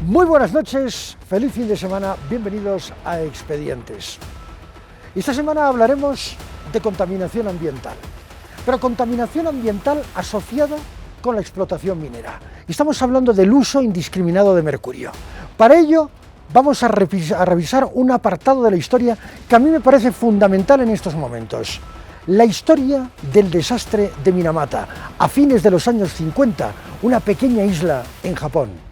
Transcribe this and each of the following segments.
Muy buenas noches, feliz fin de semana, bienvenidos a Expedientes. Esta semana hablaremos de contaminación ambiental, pero contaminación ambiental asociada con la explotación minera. Estamos hablando del uso indiscriminado de mercurio. Para ello vamos a revisar un apartado de la historia que a mí me parece fundamental en estos momentos. La historia del desastre de Minamata, a fines de los años 50, una pequeña isla en Japón.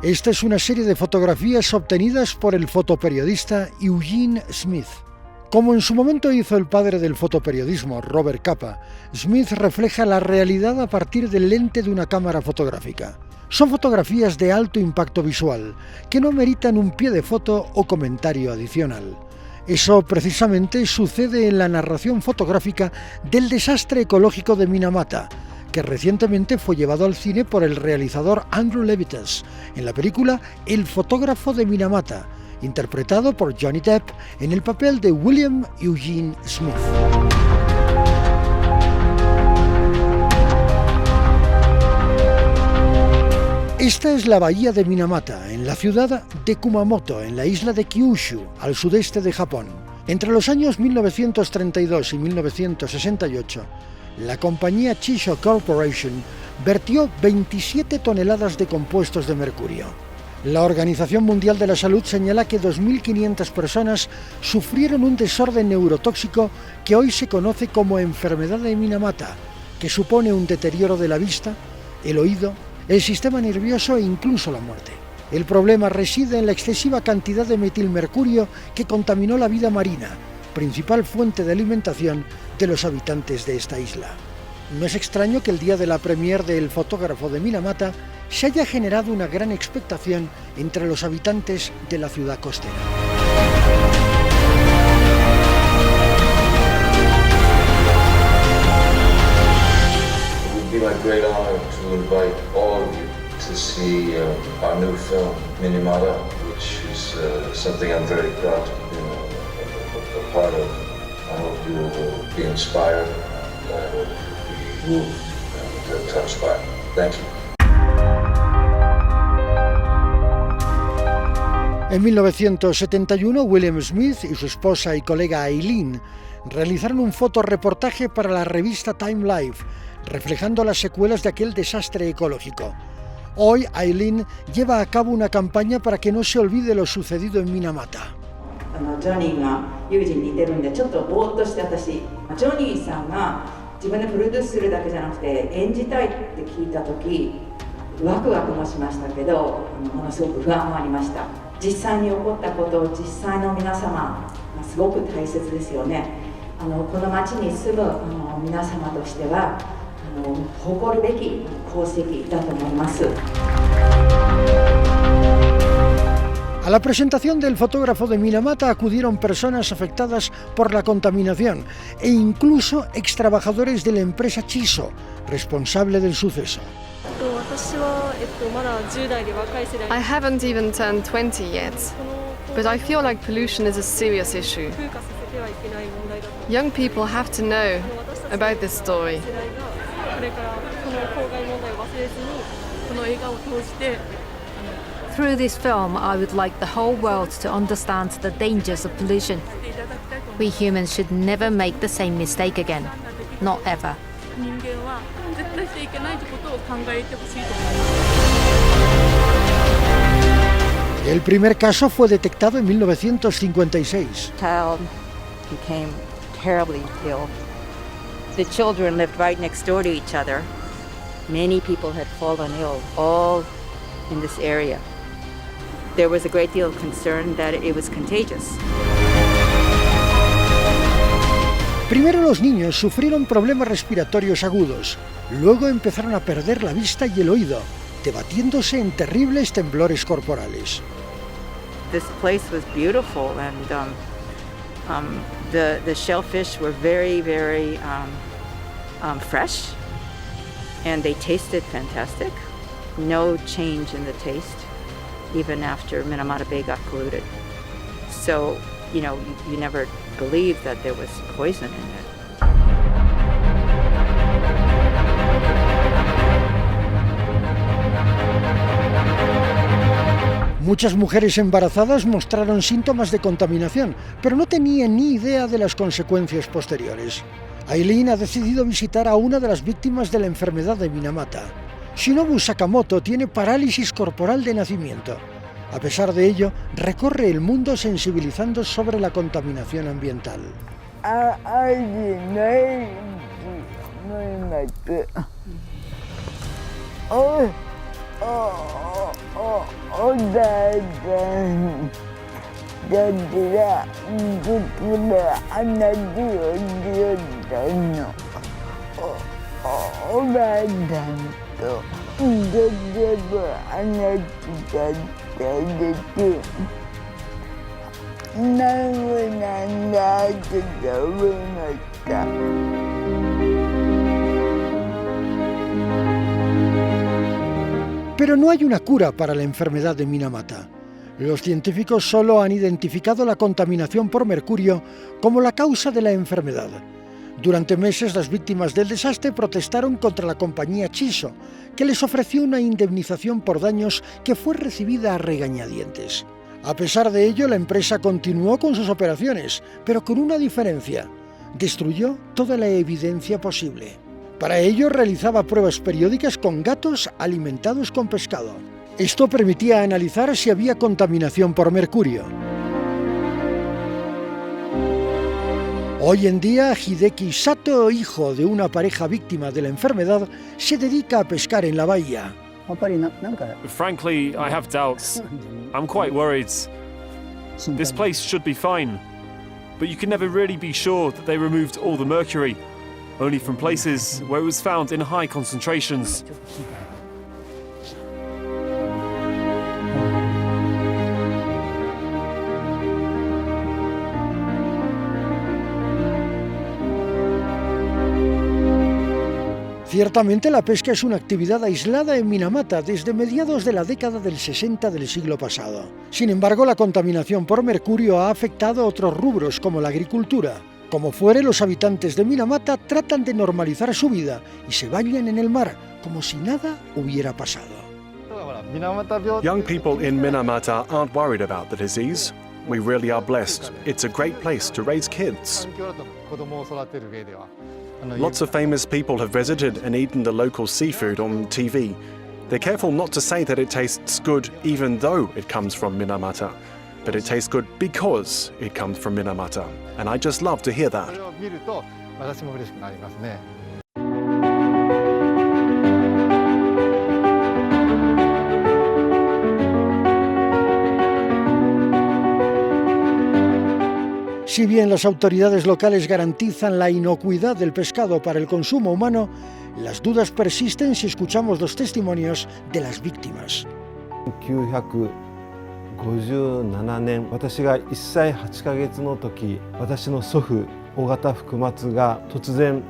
Esta es una serie de fotografías obtenidas por el fotoperiodista Eugene Smith. Como en su momento hizo el padre del fotoperiodismo, Robert Capa, Smith refleja la realidad a partir del lente de una cámara fotográfica. Son fotografías de alto impacto visual, que no meritan un pie de foto o comentario adicional. Eso precisamente sucede en la narración fotográfica del desastre ecológico de Minamata, que recientemente fue llevado al cine por el realizador Andrew Levitas, en la película El fotógrafo de Minamata, interpretado por Johnny Depp en el papel de William Eugene Smith. Esta es la bahía de Minamata, en la ciudad de Kumamoto, en la isla de Kyushu, al sudeste de Japón. Entre los años 1932 y 1968, la compañía Chisho Corporation vertió 27 toneladas de compuestos de mercurio. La Organización Mundial de la Salud señala que 2.500 personas sufrieron un desorden neurotóxico que hoy se conoce como enfermedad de Minamata, que supone un deterioro de la vista, el oído, el sistema nervioso e incluso la muerte. El problema reside en la excesiva cantidad de metilmercurio que contaminó la vida marina, principal fuente de alimentación de los habitantes de esta isla. No es extraño que el día de la premiere de El fotógrafo de Minamata se haya generado una gran expectación entre los habitantes de la ciudad costera. It would be my great honor to invite all of you to see our new film, Minamata, which is something I'm very proud to be a part of. I hope you will be inspired, I hope you will be moved and touched by it. Thank you. En 1971, William Smith y su esposa y colega Eileen realizaron un fotoreportaje para la revista Time Life, reflejando las secuelas de aquel desastre ecológico. Hoy, Eileen lleva a cabo una campaña para que no se olvide lo sucedido en Minamata. ジョニーがユージに似てるんでちょっとぼーっとして私ジョニーさんが自分でプロデュースするだけじゃなくて演じたいって聞いた時ワクワクもしましたけどものすごく不安もありました。実際に起こったことを実際の皆様がすごく大切ですよね。この町に住む皆様としては誇るべき功績だと思います。A la presentación del fotógrafo de Minamata acudieron personas afectadas por la contaminación e incluso extrabajadores de la empresa Chisho, responsable del suceso. I haven't even turned 20 yet, but I feel like pollution is a serious issue. Young people have to know about this story. Through this film, I would like the whole world to understand the dangers of pollution. We humans should never make the same mistake again. Not ever. El primer caso fue detectado en 1956. The child became terribly ill. The children lived right next door to each other. Many people had fallen ill, all in this area. There was a great deal of concern that it was contagious. Primero los niños sufrieron problemas respiratorios agudos, luego empezaron a perder la vista y el oído, debatiéndose en terribles temblores corporales. This place was beautiful and the shellfish were very, very fresh and they tasted fantastic. No change in the taste, even after Minamata Bay got polluted. So, you never believed that there was poison in it. Muchas mujeres embarazadas mostraron síntomas de contaminación, pero no tenían ni idea de las consecuencias posteriores. Aileen ha decidido visitar a una de las víctimas de la enfermedad de Minamata. Shinobu Sakamoto tiene parálisis corporal de nacimiento. A pesar de ello, recorre el mundo sensibilizando sobre la contaminación ambiental. Pero no hay una cura para la enfermedad de Minamata. Los científicos solo han identificado la contaminación por mercurio como la causa de la enfermedad. Durante meses las víctimas del desastre protestaron contra la compañía Chiso, que les ofreció una indemnización por daños que fue recibida a regañadientes. A pesar de ello, la empresa continuó con sus operaciones, pero con una diferencia: destruyó toda la evidencia posible. Para ello realizaba pruebas periódicas con gatos alimentados con pescado. Esto permitía analizar si había contaminación por mercurio. Hoy en día, Hideki Sato, hijo de una pareja víctima de la enfermedad, se dedica a pescar en la bahía. Frankly, I have doubts. I'm quite worried. This place should be fine, but you can never really be sure that they removed all the mercury, only from places where it was found in high concentrations. Ciertamente la pesca es una actividad aislada en Minamata desde mediados de la década del 60 del siglo pasado. Sin embargo, la contaminación por mercurio ha afectado a otros rubros como la agricultura. Como fuere, los habitantes de Minamata tratan de normalizar su vida y se bañan en el mar como si nada hubiera pasado. Young people in Minamata aren't worried about the disease. We really are blessed. It's a great place to raise kids. Lots of famous people have visited and eaten the local seafood on TV. They're careful not to say that it tastes good even though it comes from Minamata, but it tastes good because it comes from Minamata. And I just love to hear that. Si bien las autoridades locales garantizan la inocuidad del pescado para el consumo humano, las dudas persisten si escuchamos los testimonios de las víctimas. 1957年、私が1歳8ヶ月の時、私の祖父、尾形福松が突然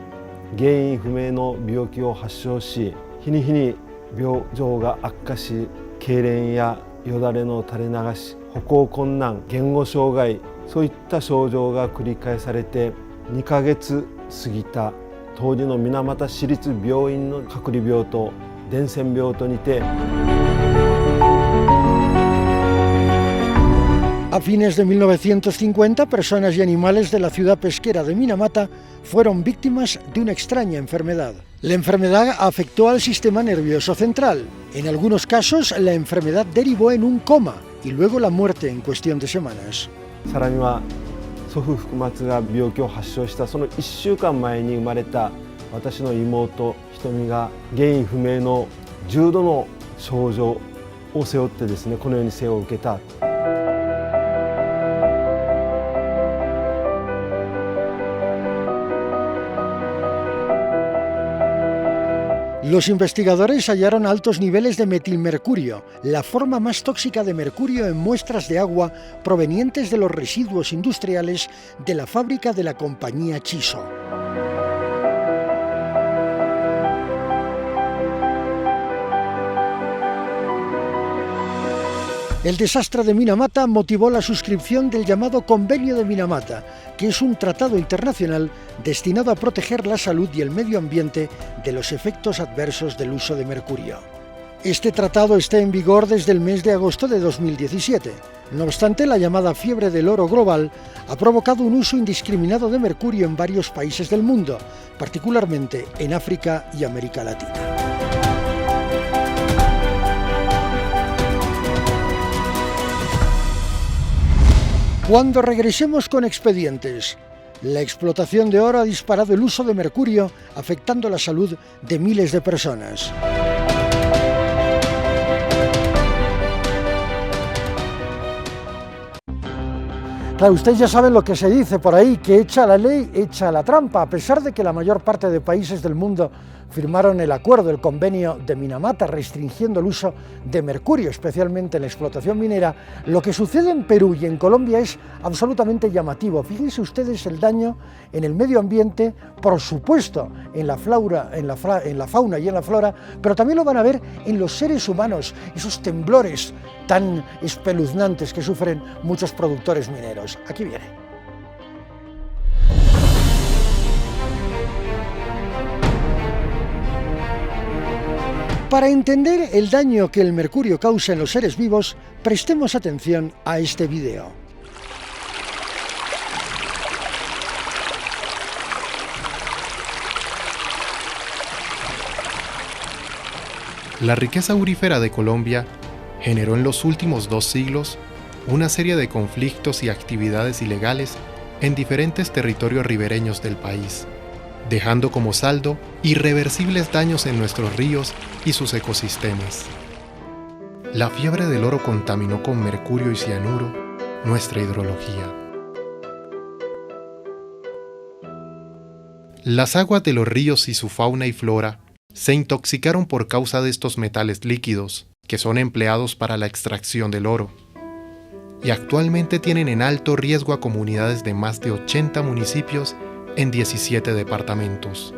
原因不明の病気を発症し、日に日に病状が悪化し、痙攣やよだれの垂れ流し、歩行困難、言語障害、そういった症状が繰り返されて2ヶ月過ぎた当時の水俣市立病院の隔離病棟、伝染病棟にて A fines de 1950, personas y animales de la ciudad pesquera de Minamata fueron víctimas de una extraña enfermedad. La enfermedad afectó al sistema nervioso central. En algunos casos, la enfermedad derivó en un coma y luego la muerte en cuestión de semanas. さらには祖父福松が病気を発症したその1週間前に生まれた私の妹ひとみが原因不明の重度の症状を背負ってですね、このように生を受けた。 Los investigadores hallaron altos niveles de metilmercurio, la forma más tóxica de mercurio en muestras de agua provenientes de los residuos industriales de la fábrica de la compañía Chiso. El desastre de Minamata motivó la suscripción del llamado Convenio de Minamata, que es un tratado internacional destinado a proteger la salud y el medio ambiente de los efectos adversos del uso de mercurio. Este tratado está en vigor desde el mes de agosto de 2017. No obstante, la llamada fiebre del oro global ha provocado un uso indiscriminado de mercurio en varios países del mundo, particularmente en África y América Latina. Cuando regresemos con expedientes, la explotación de oro ha disparado el uso de mercurio, afectando la salud de miles de personas. Claro, ustedes ya saben lo que se dice por ahí, que echa la ley, echa la trampa. A pesar de que la mayor parte de países del mundo firmaron el acuerdo, el convenio de Minamata, restringiendo el uso de mercurio, especialmente en la explotación minera, lo que sucede en Perú y en Colombia es absolutamente llamativo. Fíjense ustedes el daño en el medio ambiente, por supuesto, en la fauna y en la flora, pero también lo van a ver en los seres humanos, esos temblores tan espeluznantes que sufren muchos productores mineros. Aquí viene. Para entender el daño que el mercurio causa en los seres vivos, prestemos atención a este video. La riqueza aurífera de Colombia generó en los últimos 2 siglos una serie de conflictos y actividades ilegales en diferentes territorios ribereños del país, dejando como saldo irreversibles daños en nuestros ríos y sus ecosistemas. La fiebre del oro contaminó con mercurio y cianuro nuestra hidrología. Las aguas de los ríos y su fauna y flora se intoxicaron por causa de estos metales líquidos, que son empleados para la extracción del oro, y actualmente tienen en alto riesgo a comunidades de más de 80 municipios en 17 departamentos.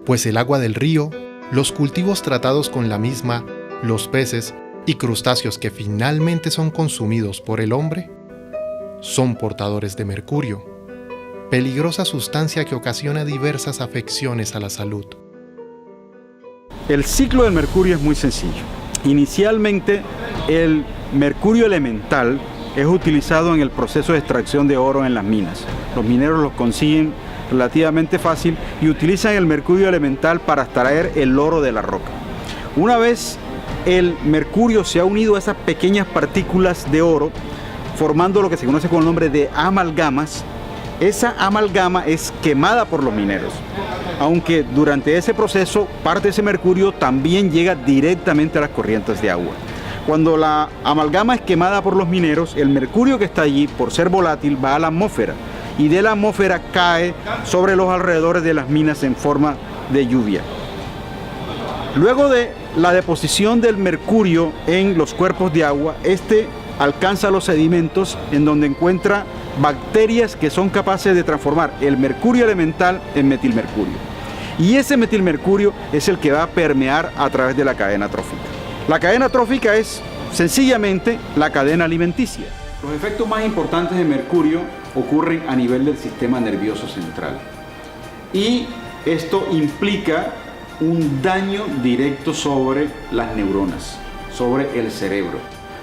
Pues el agua del río, los cultivos tratados con la misma, los peces y crustáceos que finalmente son consumidos por el hombre, son portadores de mercurio, peligrosa sustancia que ocasiona diversas afecciones a la salud. El ciclo del mercurio es muy sencillo. Inicialmente, el mercurio elemental es utilizado en el proceso de extracción de oro en las minas. Los mineros lo consiguen relativamente fácil y utilizan el mercurio elemental para extraer el oro de la roca. Una vez el mercurio se ha unido a esas pequeñas partículas de oro, formando lo que se conoce con el nombre de amalgamas, esa amalgama es quemada por los mineros. Aunque durante ese proceso parte de ese mercurio también llega directamente a las corrientes de agua. Cuando la amalgama es quemada por los mineros, el mercurio que está allí, por ser volátil, va a la atmósfera y de la atmósfera cae sobre los alrededores de las minas en forma de lluvia. Luego de la deposición del mercurio en los cuerpos de agua, este alcanza los sedimentos en donde encuentra bacterias que son capaces de transformar el mercurio elemental en metilmercurio. Y ese metilmercurio es el que va a permear a través de la cadena trófica. La cadena trófica es sencillamente la cadena alimenticia. Los efectos más importantes de mercurio ocurren a nivel del sistema nervioso central. Y esto implica un daño directo sobre las neuronas, sobre el cerebro.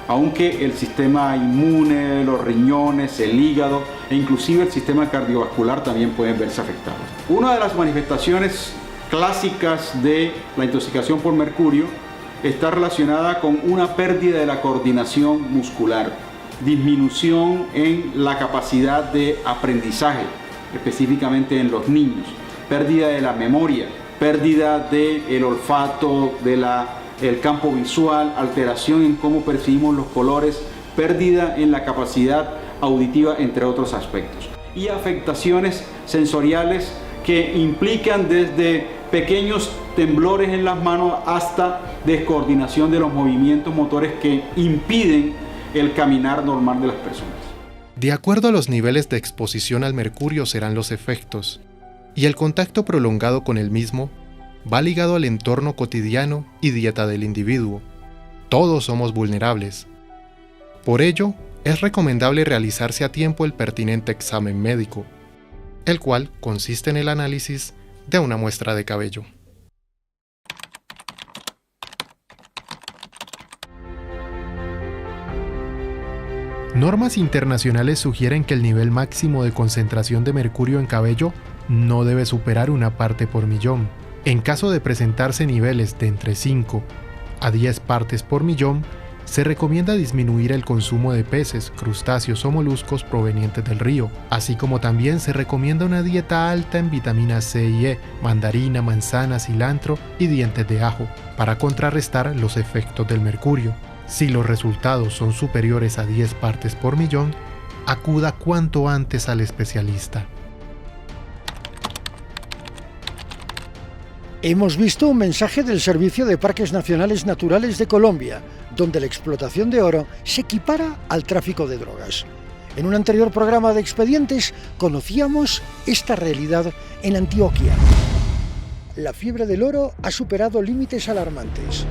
Aunque el sistema inmune, los riñones, el hígado e inclusive el sistema cardiovascular también pueden verse afectados. Una de las manifestaciones clásicas de la intoxicación por mercurio está relacionada con una pérdida de la coordinación muscular, disminución en la capacidad de aprendizaje, específicamente en los niños, pérdida de la memoria, pérdida del olfato, el campo visual, alteración en cómo percibimos los colores, pérdida en la capacidad auditiva, entre otros aspectos. Y afectaciones sensoriales que implican desde pequeños temblores en las manos hasta descoordinación de los movimientos motores que impiden el caminar normal de las personas. De acuerdo a los niveles de exposición al mercurio serán los efectos, y el contacto prolongado con el mismo va ligado al entorno cotidiano y dieta del individuo. Todos somos vulnerables. Por ello, es recomendable realizarse a tiempo el pertinente examen médico, el cual consiste en el análisis de una muestra de cabello. Normas internacionales sugieren que el nivel máximo de concentración de mercurio en cabello no debe superar 1 parte por millón. En caso de presentarse niveles de entre 5 a 10 partes por millón, se recomienda disminuir el consumo de peces, crustáceos o moluscos provenientes del río, así como también se recomienda una dieta alta en vitaminas C y E, mandarina, manzana, cilantro y dientes de ajo, para contrarrestar los efectos del mercurio. Si los resultados son superiores a 10 partes por millón, acuda cuanto antes al especialista. Hemos visto un mensaje del Servicio de Parques Nacionales Naturales de Colombia, donde la explotación de oro se equipara al tráfico de drogas. En un anterior programa de Expedientes conocíamos esta realidad en Antioquia. La fiebre del oro ha superado límites alarmantes.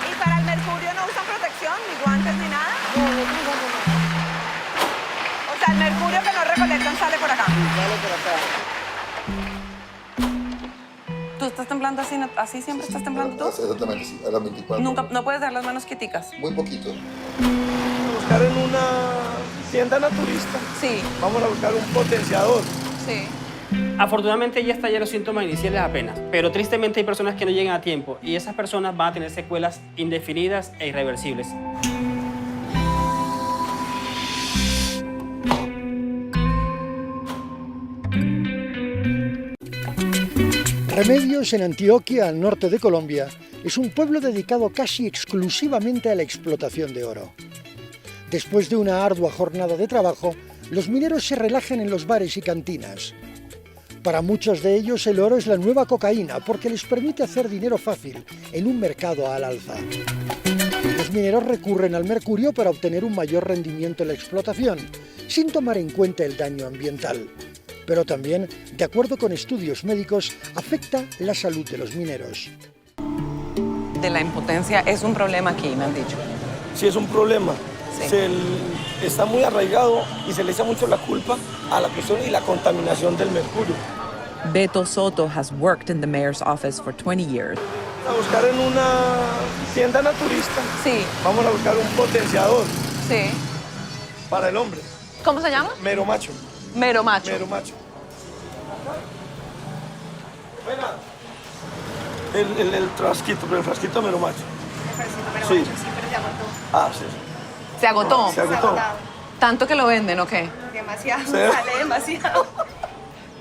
¿Y para el mercurio no usan protección, ni guantes, ni nada? No. O sea, el mercurio que no recolectan sale por acá. Sale por acá. ¿Tú estás temblando así siempre estás temblando tú? Exactamente, sí, a las 24. Nunca, ¿no puedes dejar las manos quieticas? Muy poquito. Buscar en una tienda naturista. Sí. Vamos a buscar un potenciador. Sí. Afortunadamente ya están ya los síntomas iniciales apenas, pero tristemente hay personas que no llegan a tiempo y esas personas van a tener secuelas indefinidas e irreversibles. Remedios, en Antioquia, al norte de Colombia, es un pueblo dedicado casi exclusivamente a la explotación de oro. Después de una ardua jornada de trabajo, los mineros se relajan en los bares y cantinas. Para muchos de ellos el oro es la nueva cocaína porque les permite hacer dinero fácil en un mercado al alza. Los mineros recurren al mercurio para obtener un mayor rendimiento en la explotación, sin tomar en cuenta el daño ambiental. Pero también, de acuerdo con estudios médicos, afecta la salud de los mineros. De la impotencia es un problema aquí, me han dicho. Sí, es un problema. Sí. Está muy arraigado y se le echa mucho la culpa a la cuestión y la contaminación del mercurio. Beto Soto has worked in the mayor's office for 20 years. A buscar en una tienda naturista. Sí. Vamos a buscar un potenciador. Sí. Para el hombre. ¿Cómo se llama? Mero macho. Mero macho. Mero macho. El frasquito, pero el frasquito mero macho. Sí. Sí, pero se agotó. Ah, sí. ¿Se agotó? Se agotó. ¿Tanto que lo venden o qué? Demasiado, Sí. sale demasiado.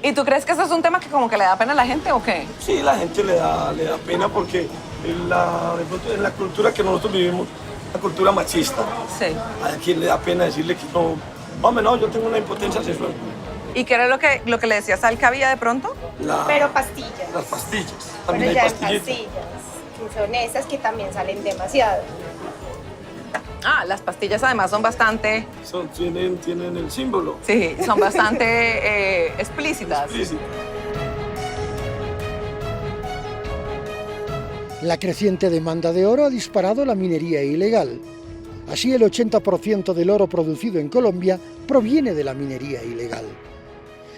¿Y tú crees que eso es un tema que como que le da pena a la gente o qué? Sí, la gente le da pena porque en la cultura que nosotros vivimos, la cultura machista, sí. A quien le da pena decirle que no, hombre, no, yo tengo una impotencia sexual. ¿Y qué era lo que le decías al que había de pronto? Pero pastillas. Las pastillas. Pero También ya hay en pastillitas. pastillas, que son esas que también salen demasiado. Ah, las pastillas además son bastante... Tienen el símbolo. Sí, son bastante explícitas. Explícitas. La creciente demanda de oro ha disparado la minería ilegal. Así, el 80% del oro producido en Colombia proviene de la minería ilegal.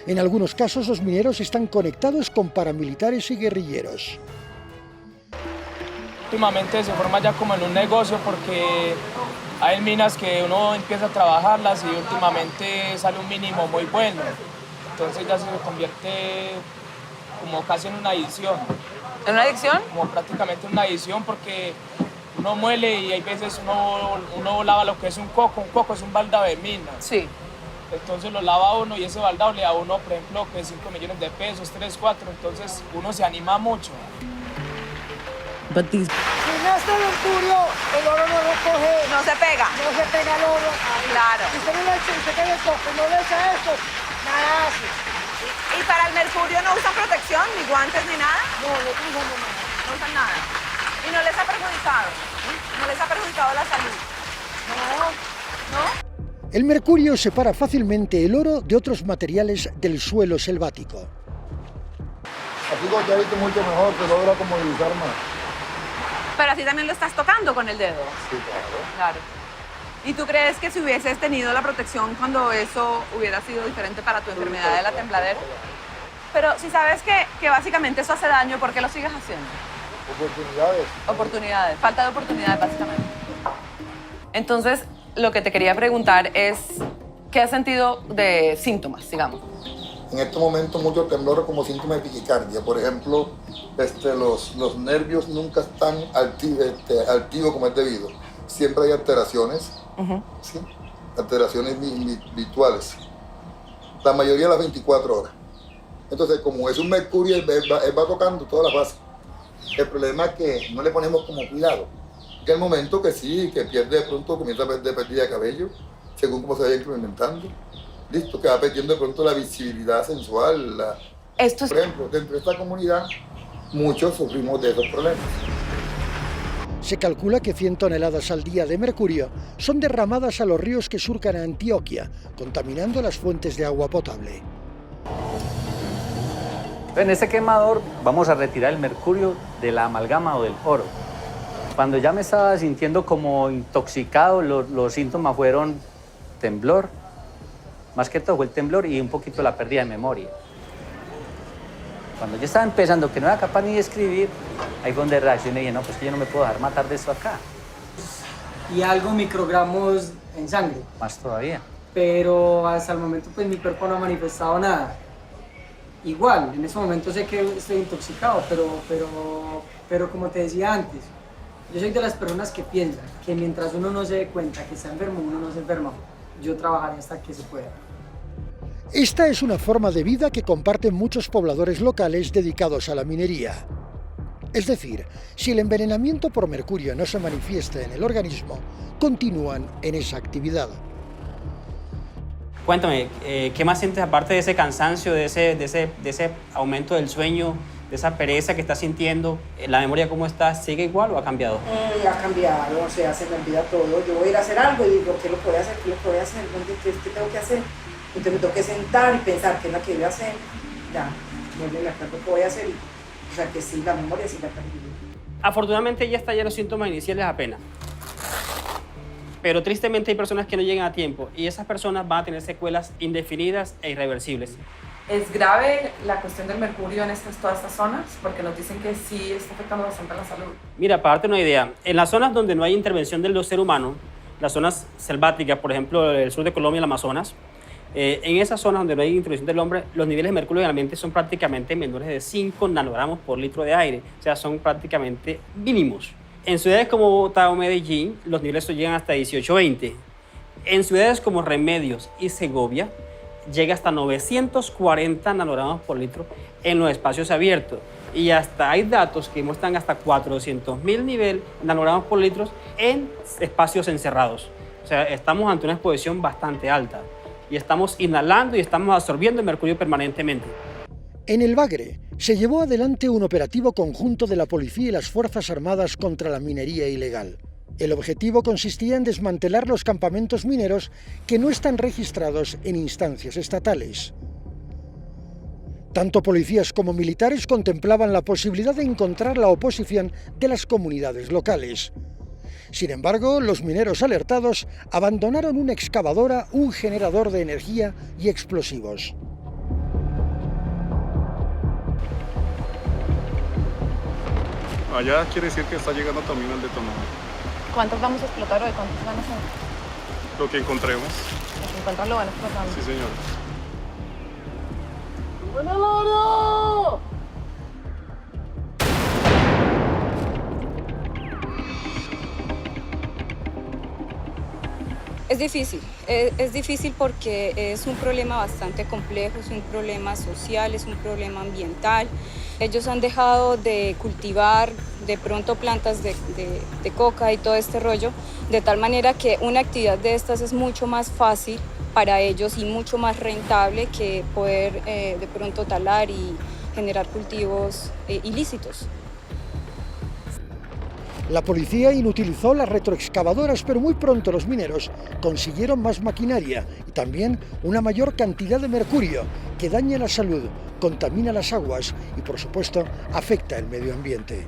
En algunos casos, los mineros están conectados con paramilitares y guerrilleros. Últimamente se forma ya como en un negocio porque hay minas que uno empieza a trabajarlas y últimamente sale un mínimo muy bueno. Entonces ya se convierte como casi en una adicción. ¿En una adicción? Como prácticamente una adicción porque uno muele y hay veces uno lava lo que es un coco es un baldado de mina. Sí. Entonces lo lava uno y ese baldado le da a uno, por ejemplo, que 5 millones de pesos, 3, 4, entonces uno se anima mucho. But these... Sin este mercurio, el oro no lo coge. No se pega. No se pega el oro. Claro. Si usted no le echa, usted que le toque, no le echa esto, nada hace. ¿Y para el mercurio no usan protección, ni guantes, ni nada? No usamos nada. No usan nada. ¿Y no les ha perjudicado? ¿No les ha perjudicado la salud? ¿No? El mercurio separa fácilmente el oro de otros materiales del suelo selvático. Así cortadito mucho mejor, te logra como divisar más. Pero así también lo estás tocando con el dedo. Sí, claro. Claro. ¿Y tú crees que si hubieses tenido la protección cuando eso hubiera sido diferente para tu enfermedad de la tembladera? Pero si sabes que básicamente eso hace daño, ¿por qué lo sigues haciendo? Oportunidades. Oportunidades, falta de oportunidades básicamente. Entonces, lo que te quería preguntar es, ¿qué has sentido de síntomas, digamos? En este momento mucho temblor como síntoma de piquicardia. Por ejemplo, los nervios nunca están altivos como es debido. Siempre hay alteraciones, ¿sí? Alteraciones virtuales. La mayoría a las 24 horas. Entonces, como es un mercurio, él va tocando toda la fase. El problema es que no le ponemos como cuidado. Que el momento que sí, que pierde de pronto, comienza a perder pérdida de cabello, según como se vaya incrementando. Listo, que va perdiendo de pronto la visibilidad sensual. Por ejemplo, dentro de esta comunidad, muchos sufrimos de esos problemas. Se calcula que 100 toneladas al día de mercurio son derramadas a los ríos que surcan a Antioquia, contaminando las fuentes de agua potable. En este quemador vamos a retirar el mercurio de la amalgama o del oro. Cuando ya me estaba sintiendo como intoxicado, los síntomas fueron temblor, más que todo fue el temblor y un poquito la pérdida de memoria. Cuando yo estaba empezando, que no era capaz ni de escribir, ahí fue donde reaccioné y dije, no, pues que yo no me puedo dejar matar de esto acá. Y algo microgramos en sangre. Más todavía. Pero hasta el momento pues mi cuerpo no ha manifestado nada. Igual, en ese momento sé que estoy intoxicado, pero como te decía antes, yo soy de las personas que piensan que mientras uno no se dé cuenta que está enfermo, uno no se enferma. Yo trabajaré hasta que se pueda. Esta es una forma de vida que comparten muchos pobladores locales dedicados a la minería. Es decir, si el envenenamiento por mercurio no se manifiesta en el organismo, continúan en esa actividad. Cuéntame, ¿qué más sientes aparte de ese cansancio, de ese aumento del sueño, de esa pereza que estás sintiendo? ¿La memoria cómo está? ¿Sigue igual o ha cambiado? Ha cambiado, o sea, se me olvida todo. Yo voy a ir a hacer algo y digo, ¿qué lo puedo hacer? ¿Qué lo puedo hacer? ¿Qué tengo que hacer? Entonces me tengo que sentar y pensar qué es lo que voy a hacer. Ya, vuelve a lo que voy a hacer. O sea, que sí, la memoria sí la perdí. Afortunadamente ya está ya los síntomas iniciales apenas. Pero tristemente hay personas que no llegan a tiempo y esas personas van a tener secuelas indefinidas e irreversibles. ¿Es grave la cuestión del mercurio en todas estas zonas? Porque nos dicen que sí está afectando bastante a la salud. Mira, para darte una idea, en las zonas donde no hay intervención del ser humano, las zonas selváticas, por ejemplo, el sur de Colombia, el Amazonas, en esas zonas donde no hay intervención del hombre, los niveles de mercurio en el ambiente son prácticamente menores de 5 nanogramos por litro de aire, o sea, son prácticamente mínimos. En ciudades como Bogotá o Medellín, los niveles llegan hasta 18-20. En ciudades como Remedios y Segovia, llega hasta 940 nanogramos por litro en los espacios abiertos. Y hasta hay datos que muestran hasta 400.000 nanogramos por litro en espacios encerrados. O sea, estamos ante una exposición bastante alta. Y estamos inhalando y estamos absorbiendo el mercurio permanentemente. En el Bagre se llevó adelante un operativo conjunto de la policía y las Fuerzas Armadas contra la minería ilegal. El objetivo consistía en desmantelar los campamentos mineros que no están registrados en instancias estatales. Tanto policías como militares contemplaban la posibilidad de encontrar la oposición de las comunidades locales. Sin embargo, los mineros alertados abandonaron una excavadora, un generador de energía y explosivos. Allá quiere decir que está llegando también el detonador. ¿Cuántos vamos a explotar hoy? ¿Cuántos van a ser? Lo que encontremos. Lo que encuentran lo van explotando. Sí, señor. ¡Buena Laura! Es difícil porque es un problema bastante complejo, es un problema social, es un problema ambiental. Ellos han dejado de cultivar de pronto plantas de coca y todo este rollo, de tal manera que una actividad de estas es mucho más fácil para ellos y mucho más rentable que poder de pronto talar y generar cultivos ilícitos. La policía inutilizó las retroexcavadoras, pero muy pronto los mineros consiguieron más maquinaria y también una mayor cantidad de mercurio que daña la salud, contamina las aguas y, por supuesto, afecta el medio ambiente.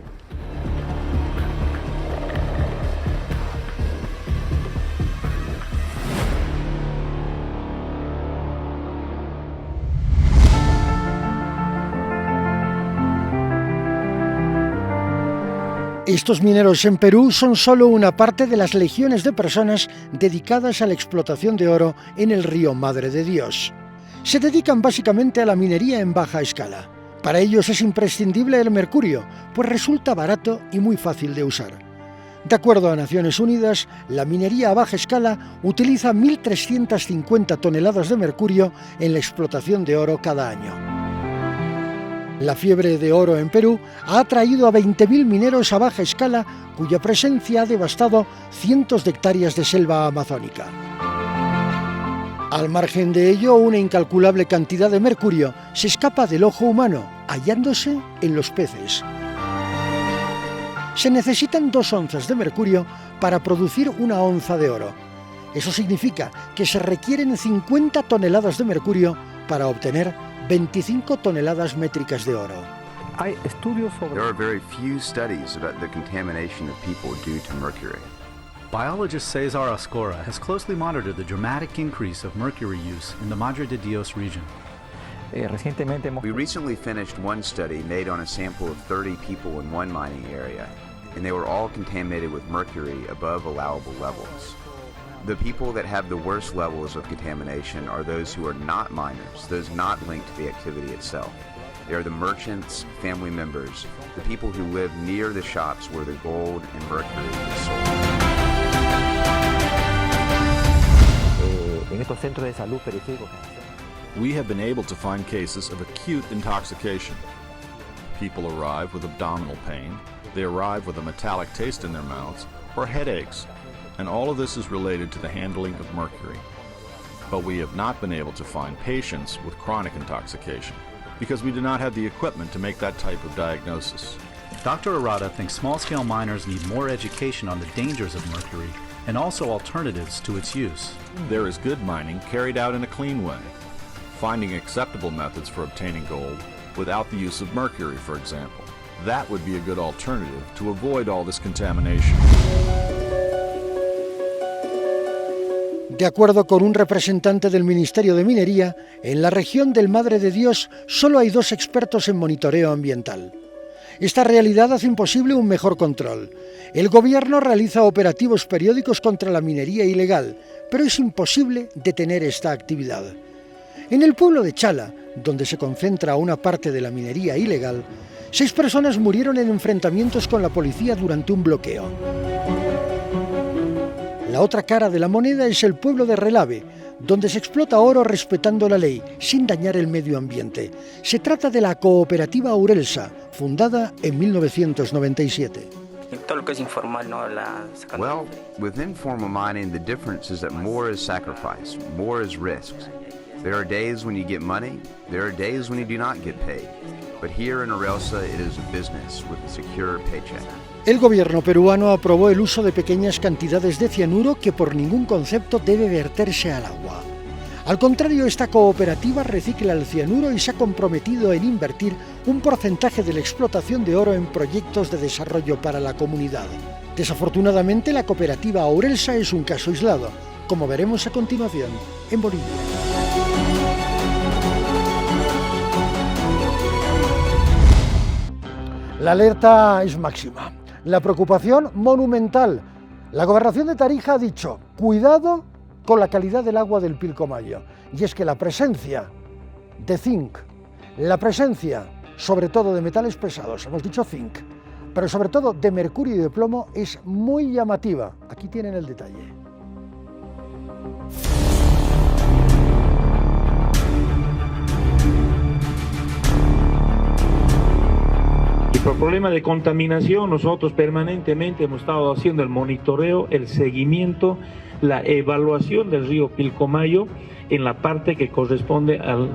Estos mineros en Perú son solo una parte de las legiones de personas dedicadas a la explotación de oro en el río Madre de Dios. Se dedican básicamente a la minería en baja escala. Para ellos es imprescindible el mercurio, pues resulta barato y muy fácil de usar. De acuerdo a Naciones Unidas, la minería a baja escala utiliza 1.350 toneladas de mercurio en la explotación de oro cada año. La fiebre de oro en Perú ha atraído a 20.000 mineros a baja escala, cuya presencia ha devastado cientos de hectáreas de selva amazónica. Al margen de ello, una incalculable cantidad de mercurio se escapa del ojo humano, hallándose en los peces. Se necesitan 2 onzas de mercurio para producir 1 onza de oro. Eso significa que se requieren 50 toneladas de mercurio para obtener 25 toneladas métricas de oro. There are very few studies about the contamination of people due to mercury. Biologist Cesar Ascora has closely monitored the dramatic increase of mercury use in the Madre de Dios region. We recently finished one study made on a sample of 30 people in one mining area, and they were all contaminated with mercury above allowable levels. The people that have the worst levels of contamination are those who are not miners, those not linked to the activity itself. They are the merchants, family members, the people who live near the shops where the gold and mercury is sold. We have been able to find cases of acute intoxication. People arrive with abdominal pain, they arrive with a metallic taste in their mouths, or headaches, and all of this is related to the handling of mercury. But we have not been able to find patients with chronic intoxication because we do not have the equipment to make that type of diagnosis. Dr. Arata thinks small-scale miners need more education on the dangers of mercury and also alternatives to its use. There is good mining carried out in a clean way, finding acceptable methods for obtaining gold without the use of mercury, for example. That would be a good alternative to avoid all this contamination. De acuerdo con un representante del Ministerio de Minería, en la región del Madre de Dios solo hay 2 expertos en monitoreo ambiental. Esta realidad hace imposible un mejor control. El gobierno realiza operativos periódicos contra la minería ilegal, pero es imposible detener esta actividad. En el pueblo de Chala, donde se concentra una parte de la minería ilegal, 6 personas murieron en enfrentamientos con la policía durante un bloqueo. La otra cara de la moneda es el pueblo de Relave, donde se explota oro respetando la ley, sin dañar el medio ambiente. Se trata de la cooperativa Aurelsa, fundada en 1997. Todo lo que es informal, ¿no? Well, with informal mining, the difference is that more is sacrifice, more is risks. There are days when you get money, there are days when you do not get paid. But here in Aurelsa, it is a business with a secure paycheck. El gobierno peruano aprobó el uso de pequeñas cantidades de cianuro que por ningún concepto debe verterse al agua. Al contrario, esta cooperativa recicla el cianuro y se ha comprometido en invertir un porcentaje de la explotación de oro en proyectos de desarrollo para la comunidad. Desafortunadamente, la cooperativa Aurelsa es un caso aislado, como veremos a continuación en Bolivia. La alerta es máxima. La preocupación monumental. La Gobernación de Tarija ha dicho, cuidado con la calidad del agua del Pilcomayo. Y es que la presencia de zinc, la presencia sobre todo de metales pesados, hemos dicho zinc, pero sobre todo de mercurio y de plomo es muy llamativa. Aquí tienen el detalle. Por problema de contaminación, nosotros permanentemente hemos estado haciendo el monitoreo, el seguimiento, la evaluación del río Pilcomayo en la parte que corresponde al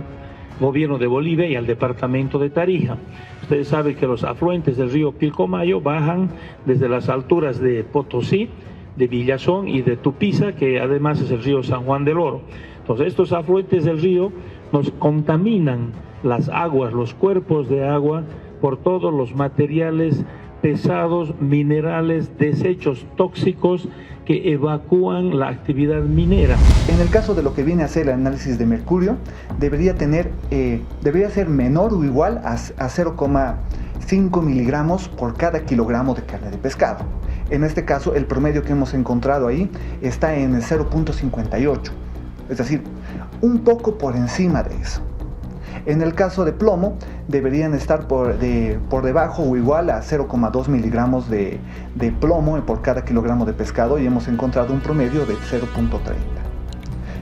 gobierno de Bolivia y al departamento de Tarija. Ustedes saben que los afluentes del río Pilcomayo bajan desde las alturas de Potosí, de Villazón y de Tupiza, que además es el río San Juan del Oro. Entonces estos afluentes del río nos contaminan las aguas, los cuerpos de agua, por todos los materiales pesados, minerales, desechos tóxicos que evacúan la actividad minera. En el caso de lo que viene a ser el análisis de mercurio, debería ser menor o igual a 0,5 5 miligramos por cada kilogramo de carne de pescado. En este caso, el promedio que hemos encontrado ahí está en 0.58, es decir, un poco por encima de eso. En el caso de plomo, deberían estar por debajo o igual a 0,2 miligramos de plomo por cada kilogramo de pescado, y hemos encontrado un promedio de 0.30.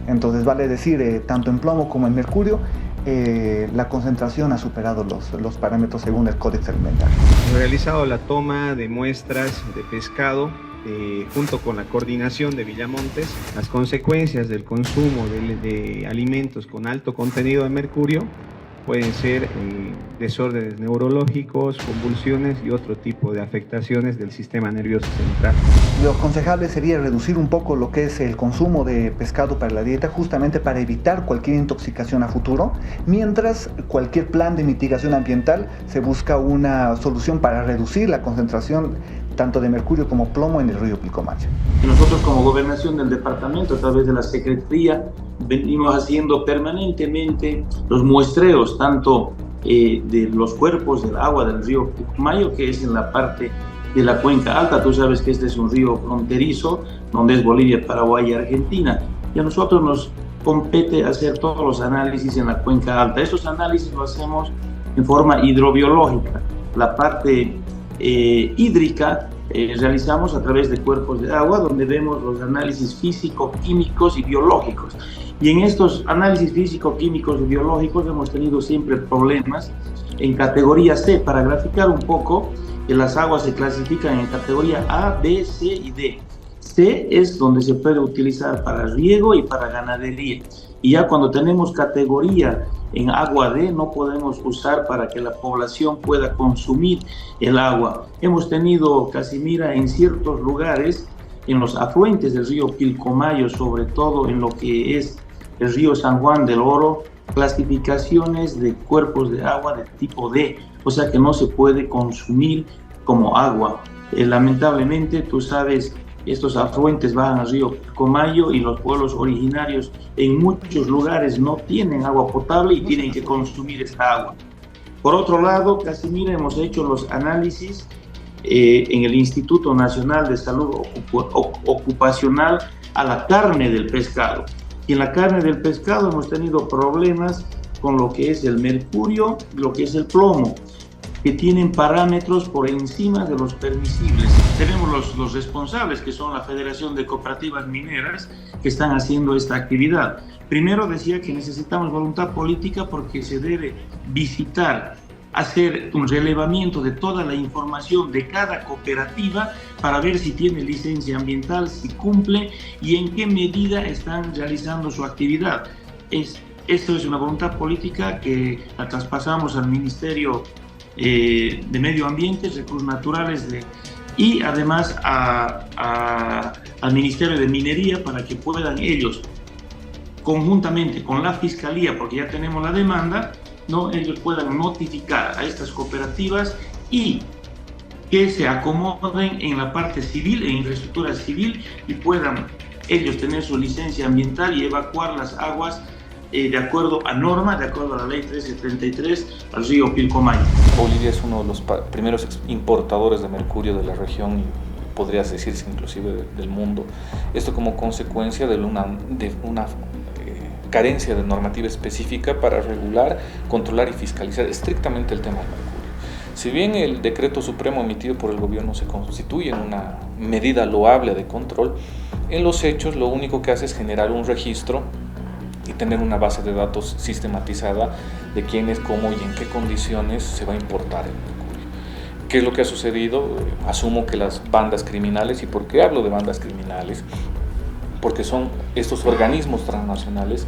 Entonces vale decir, tanto en plomo como en mercurio, la concentración ha superado los parámetros según el Códex Alimentario. Hemos realizado la toma de muestras de pescado junto con la coordinación de Villamontes. Las consecuencias del consumo de alimentos con alto contenido de mercurio pueden ser desórdenes neurológicos, convulsiones y otro tipo de afectaciones del sistema nervioso central. Lo aconsejable sería reducir un poco lo que es el consumo de pescado para la dieta, justamente para evitar cualquier intoxicación a futuro, mientras cualquier plan de mitigación ambiental se busca una solución para reducir la concentración tanto de mercurio como plomo en el río Pilcomayo. Nosotros como gobernación del departamento, a través de la Secretaría, venimos haciendo permanentemente los muestreos tanto de los cuerpos del agua del río Pilcomayo, que es en la parte de la cuenca alta. Tú sabes que este es un río fronterizo, donde es Bolivia, Paraguay y Argentina, y a nosotros nos compete hacer todos los análisis en la cuenca alta. Estos análisis los hacemos en forma hidrobiológica. La parte hídrica realizamos a través de cuerpos de agua, donde vemos los análisis físico, químicos y biológicos. Y en estos análisis físico, químicos y biológicos hemos tenido siempre problemas en categoría C. Para graficar un poco, las aguas se clasifican en categoría A, B, C y D. C es donde se puede utilizar para riego y para ganadería. Y ya cuando tenemos categoría en agua D, no podemos usar para que la población pueda consumir el agua. Hemos tenido, Casimira, en ciertos lugares, en los afluentes del río Pilcomayo, sobre todo en lo que es el río San Juan del Oro, clasificaciones de cuerpos de agua de tipo D, o sea que no se puede consumir como agua. Lamentablemente, tú sabes, estos afluentes van al río Pilcomayo y los pueblos originarios en muchos lugares no tienen agua potable y tienen que consumir esta agua. Por otro lado, Casimira, hemos hecho los análisis en el Instituto Nacional de Salud Ocupacional a la carne del pescado. Y en la carne del pescado hemos tenido problemas con lo que es el mercurio y lo que es el plomo, que tienen parámetros por encima de los permisibles. Tenemos los responsables, que son la Federación de Cooperativas Mineras, que están haciendo esta actividad. Primero decía que necesitamos voluntad política porque se debe visitar, hacer un relevamiento de toda la información de cada cooperativa para ver si tiene licencia ambiental, si cumple y en qué medida están realizando su actividad. Esto es una voluntad política que la traspasamos al Ministerio de Medio Ambiente, Recursos Naturales y además al Ministerio de Minería, para que puedan ellos, conjuntamente con la Fiscalía, porque ya tenemos la demanda, ¿no?, ellos puedan notificar a estas cooperativas y que se acomoden en la parte civil, en infraestructura civil, y puedan ellos tener su licencia ambiental y evacuar las aguas de acuerdo a norma, de acuerdo a la ley 1333 al río Pilcomayo. Bolivia es uno de los primeros importadores de mercurio de la región y podrías decirse inclusive del mundo. Esto como consecuencia de una carencia de normativa específica para regular, controlar y fiscalizar estrictamente el tema del mercurio. Si bien el decreto supremo emitido por el gobierno se constituye en una medida loable de control, en los hechos lo único que hace es generar un registro y tener una base de datos sistematizada de quiénes, cómo y en qué condiciones se va a importar el mercurio. ¿Qué es lo que ha sucedido? Asumo que las bandas criminales, ¿y por qué hablo de bandas criminales? Porque son estos organismos transnacionales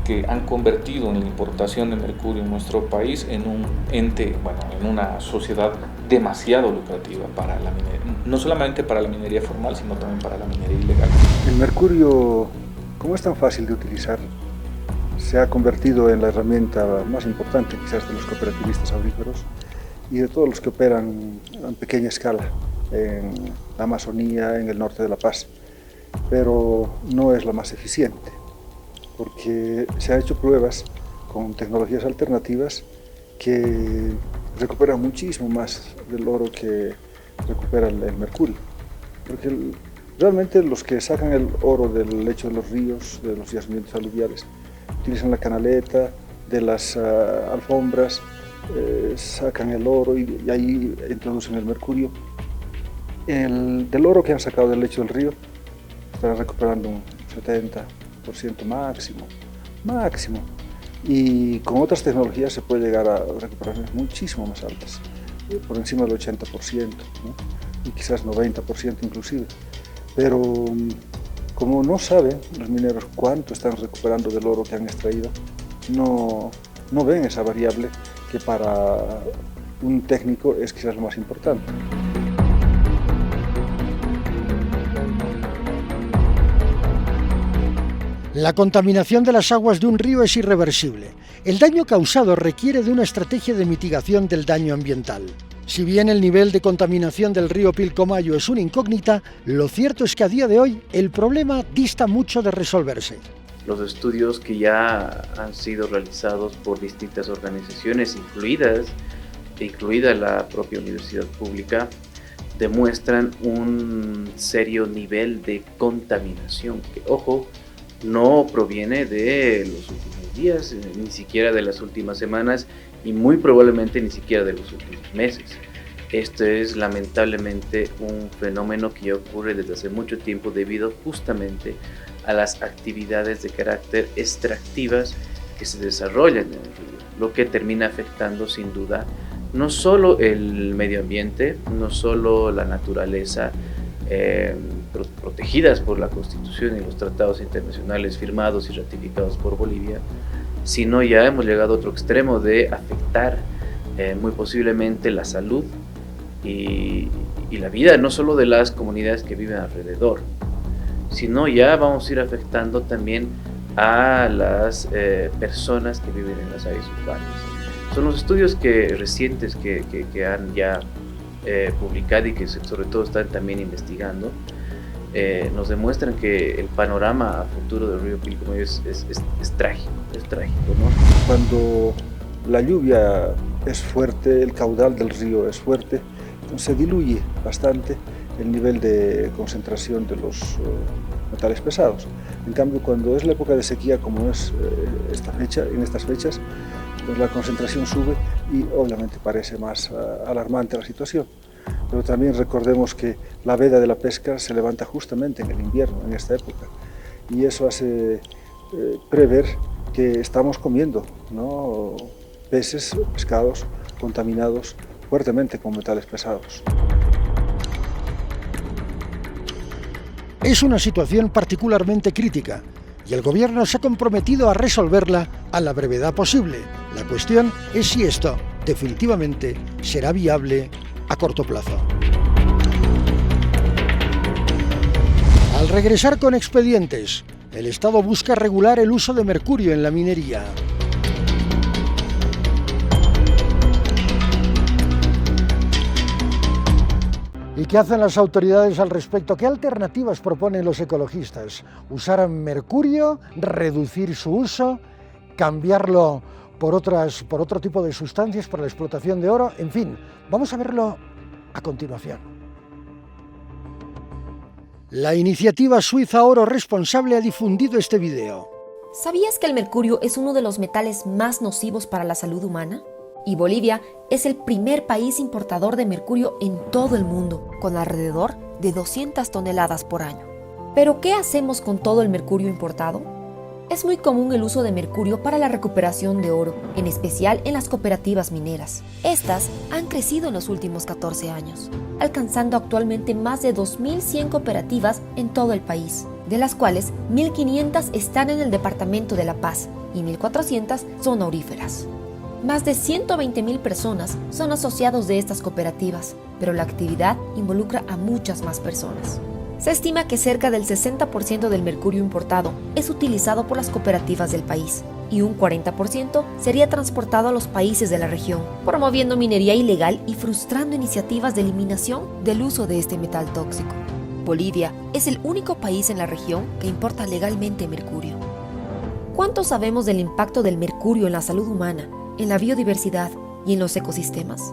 que han convertido en la importación de mercurio en nuestro país en un ente, en una sociedad demasiado lucrativa para la minería, no solamente para la minería formal, sino también para la minería ilegal. El mercurio, como es tan fácil de utilizar, se ha convertido en la herramienta más importante quizás de los cooperativistas auríferos y de todos los que operan en pequeña escala en la Amazonía, en el norte de La Paz, pero no es la más eficiente porque se han hecho pruebas con tecnologías alternativas que recuperan muchísimo más del oro que recupera el mercurio. Porque realmente los que sacan el oro del lecho de los ríos, de los yacimientos aluviales, utilizan la canaleta, de las alfombras, sacan el oro y ahí introducen el mercurio. Del oro que han sacado del lecho del río, están recuperando un 70% máximo. Y con otras tecnologías se puede llegar a recuperaciones muchísimo más altas, por encima del 80%, ¿no? Y quizás 90% inclusive. Pero como no saben los mineros cuánto están recuperando del oro que han extraído, no ven esa variable que para un técnico es quizás lo más importante. La contaminación de las aguas de un río es irreversible. El daño causado requiere de una estrategia de mitigación del daño ambiental. Si bien el nivel de contaminación del río Pilcomayo es una incógnita, lo cierto es que a día de hoy el problema dista mucho de resolverse. Los estudios que ya han sido realizados por distintas organizaciones, incluida la propia universidad pública, demuestran un serio nivel de contaminación que, ojo, no proviene de los últimos días, ni siquiera de las últimas semanas y muy probablemente ni siquiera de los últimos meses. Esto es lamentablemente un fenómeno que ya ocurre desde hace mucho tiempo debido justamente a las actividades de carácter extractivas que se desarrollan en el río, lo que termina afectando sin duda no solo el medio ambiente, no solo la naturaleza, protegidas por la Constitución y los tratados internacionales firmados y ratificados por Bolivia, sino ya hemos llegado a otro extremo de afectar muy posiblemente la salud y la vida no solo de las comunidades que viven alrededor, sino ya vamos a ir afectando también a las personas que viven en las áreas urbanas. Son los estudios recientes que han ya publicado y que sobre todo están también investigando, nos demuestran que el panorama a futuro del río Pilcomayo es trágico, ¿no? Cuando la lluvia es fuerte, el caudal del río es fuerte, se diluye bastante el nivel de concentración de los metales pesados. En cambio, cuando es la época de sequía, como es en estas fechas, pues la concentración sube y obviamente parece más alarmante la situación. Pero también recordemos que la veda de la pesca se levanta justamente en el invierno, en esta época, y eso hace prever que estamos comiendo, ¿no?, pescados contaminados fuertemente con metales pesados. Es una situación particularmente crítica y el gobierno se ha comprometido a resolverla a la brevedad posible. La cuestión es si esto definitivamente será viable a corto plazo. Al regresar con expedientes, el Estado busca regular el uso de mercurio en la minería. ¿Y qué hacen las autoridades al respecto? ¿Qué alternativas proponen los ecologistas? ¿Usar mercurio? ¿Reducir su uso? ¿Cambiarlo por otro tipo de sustancias para la explotación de oro? En fin, vamos a verlo a continuación. La iniciativa suiza Oro Responsable ha difundido este video. ¿Sabías que el mercurio es uno de los metales más nocivos para la salud humana? Y Bolivia es el primer país importador de mercurio en todo el mundo, con alrededor de 200 toneladas por año. ¿Pero qué hacemos con todo el mercurio importado? Es muy común el uso de mercurio para la recuperación de oro, en especial en las cooperativas mineras. Estas han crecido en los últimos 14 años, alcanzando actualmente más de 2.100 cooperativas en todo el país, de las cuales 1.500 están en el departamento de La Paz y 1.400 son auríferas. Más de 120.000 personas son asociados de estas cooperativas, pero la actividad involucra a muchas más personas. Se estima que cerca del 60% del mercurio importado es utilizado por las cooperativas del país y un 40% sería transportado a los países de la región, promoviendo minería ilegal y frustrando iniciativas de eliminación del uso de este metal tóxico. Bolivia es el único país en la región que importa legalmente mercurio. ¿Cuánto sabemos del impacto del mercurio en la salud humana, en la biodiversidad y en los ecosistemas?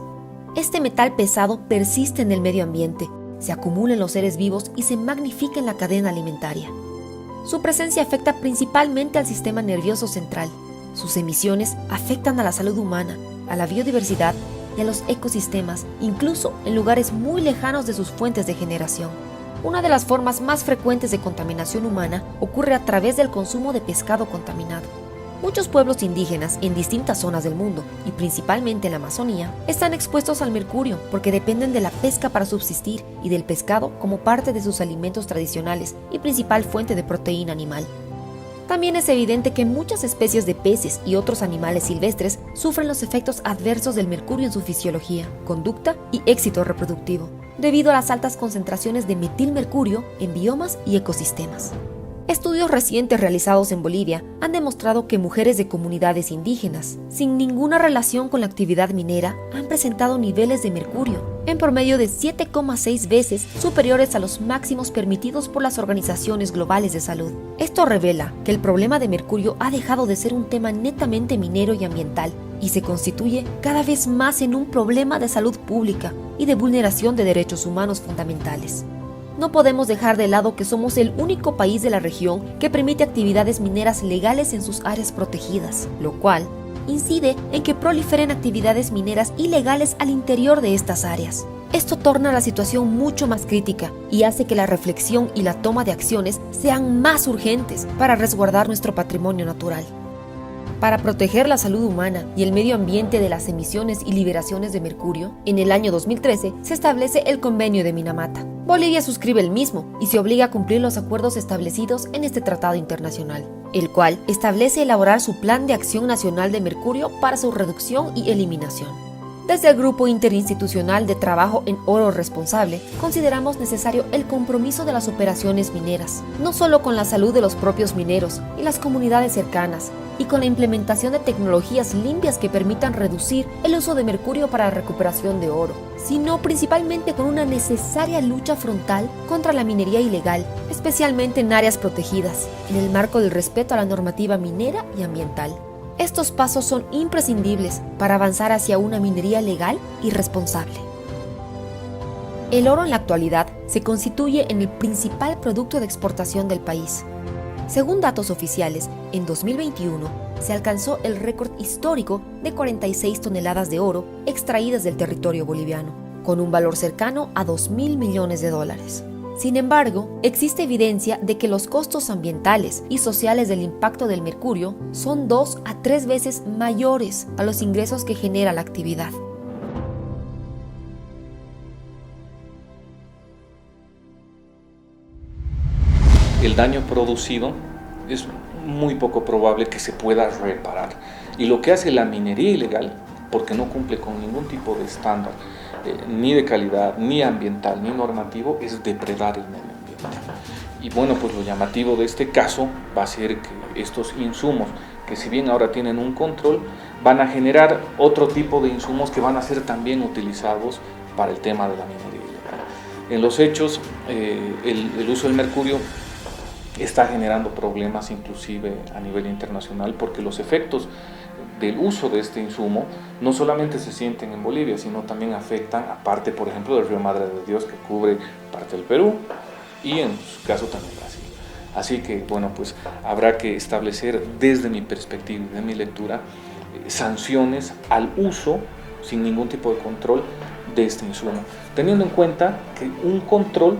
Este metal pesado persiste en el medio ambiente, se acumula en los seres vivos y se magnifica en la cadena alimentaria. Su presencia afecta principalmente al sistema nervioso central. Sus emisiones afectan a la salud humana, a la biodiversidad y a los ecosistemas, incluso en lugares muy lejanos de sus fuentes de generación. Una de las formas más frecuentes de contaminación humana ocurre a través del consumo de pescado contaminado. Muchos pueblos indígenas en distintas zonas del mundo, y principalmente en la Amazonía, están expuestos al mercurio porque dependen de la pesca para subsistir y del pescado como parte de sus alimentos tradicionales y principal fuente de proteína animal. También es evidente que muchas especies de peces y otros animales silvestres sufren los efectos adversos del mercurio en su fisiología, conducta y éxito reproductivo, debido a las altas concentraciones de metilmercurio en biomas y ecosistemas. Estudios recientes realizados en Bolivia han demostrado que mujeres de comunidades indígenas, sin ninguna relación con la actividad minera, han presentado niveles de mercurio, en promedio de 7,6 veces superiores a los máximos permitidos por las organizaciones globales de salud. Esto revela que el problema de mercurio ha dejado de ser un tema netamente minero y ambiental, y se constituye cada vez más en un problema de salud pública y de vulneración de derechos humanos fundamentales. No podemos dejar de lado que somos el único país de la región que permite actividades mineras legales en sus áreas protegidas, lo cual incide en que proliferen actividades mineras ilegales al interior de estas áreas. Esto torna la situación mucho más crítica y hace que la reflexión y la toma de acciones sean más urgentes para resguardar nuestro patrimonio natural. Para proteger la salud humana y el medio ambiente de las emisiones y liberaciones de mercurio, en el año 2013 se establece el Convenio de Minamata. Bolivia suscribe el mismo y se obliga a cumplir los acuerdos establecidos en este tratado internacional, el cual establece elaborar su Plan de Acción Nacional de Mercurio para su reducción y eliminación. Desde el Grupo Interinstitucional de Trabajo en Oro Responsable, consideramos necesario el compromiso de las operaciones mineras, no solo con la salud de los propios mineros y las comunidades cercanas, y con la implementación de tecnologías limpias que permitan reducir el uso de mercurio para la recuperación de oro, sino principalmente con una necesaria lucha frontal contra la minería ilegal, especialmente en áreas protegidas, en el marco del respeto a la normativa minera y ambiental. Estos pasos son imprescindibles para avanzar hacia una minería legal y responsable. El oro en la actualidad se constituye en el principal producto de exportación del país. Según datos oficiales, en 2021 se alcanzó el récord histórico de 46 toneladas de oro extraídas del territorio boliviano, con un valor cercano a $2.000 millones. Sin embargo, existe evidencia de que los costos ambientales y sociales del impacto del mercurio son 2 a 3 veces mayores a los ingresos que genera la actividad. El daño producido es muy poco probable que se pueda reparar. Y lo que hace la minería ilegal, porque no cumple con ningún tipo de estándar, ni de calidad, ni ambiental, ni normativo, es depredar el medio ambiente. Y bueno, pues lo llamativo de este caso va a ser que estos insumos, que si bien ahora tienen un control, van a generar otro tipo de insumos que van a ser también utilizados para el tema de la minería ilegal. En los hechos, el uso del mercurio está generando problemas inclusive a nivel internacional, porque los efectos del uso de este insumo no solamente se sienten en Bolivia, sino también afectan a parte, por ejemplo, del río Madre de Dios, que cubre parte del Perú y en su caso también Brasil. Así que, bueno, pues habrá que establecer desde mi perspectiva y de mi lectura sanciones al uso sin ningún tipo de control de este insumo, teniendo en cuenta que un control